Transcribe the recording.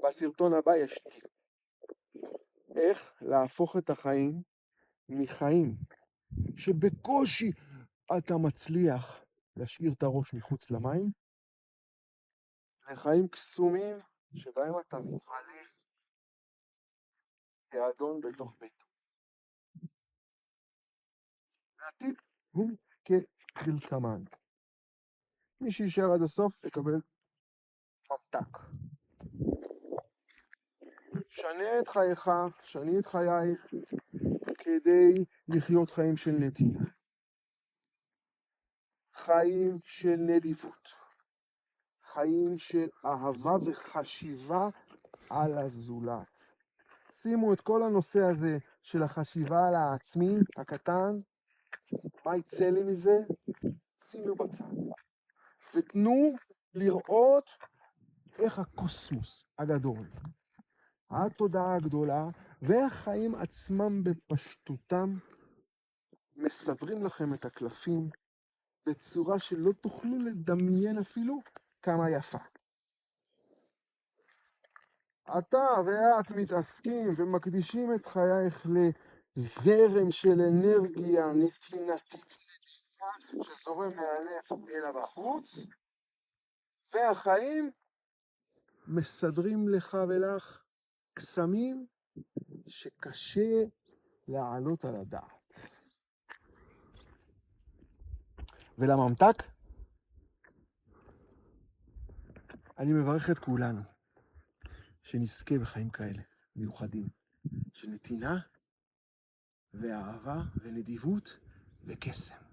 בסרטון הבא יש טיפ. איך להפוך את החיים מחיים שבקושי אתה מצליח להשאיר את הראש מחוץ למים, לחיים קסומים שבהם אתה מתמלא כאדון בתוך ביתו. והטיפ הוא כדלקמן. מי שישאר עד הסוף יקבל ממתק. שנה את חייך, שני את חייך, כדי לחיות חיים של נתינה. חיים של נדיבות. חיים של אהבה וחשיבה על הזולת. שימו את כל הנושא הזה של החשיבה על העצמי הקטן, מה יצא לי מזה? שימו בצד. ותנו לראות איך הקוסמוס הגדול, התודעה הגדולה והחיים עצמם בפשטותם מסדרים לכם את הקלפים בצורה שלא תוכלו לדמיין אפילו כמה יפה. אתה ואת מתעסקים ומקדישים את חייך לזרם של אנרגיה נתינתית נדיבה שזורם מהלב אל החוץ, והחיים מסדרים לך ולך קסמים שקשה להעלות על הדעת. ולממתק, אני מברך את כולנו שנזכה בחיים כאלה מיוחדים של נתינה ואהבה ונדיבות וקסם.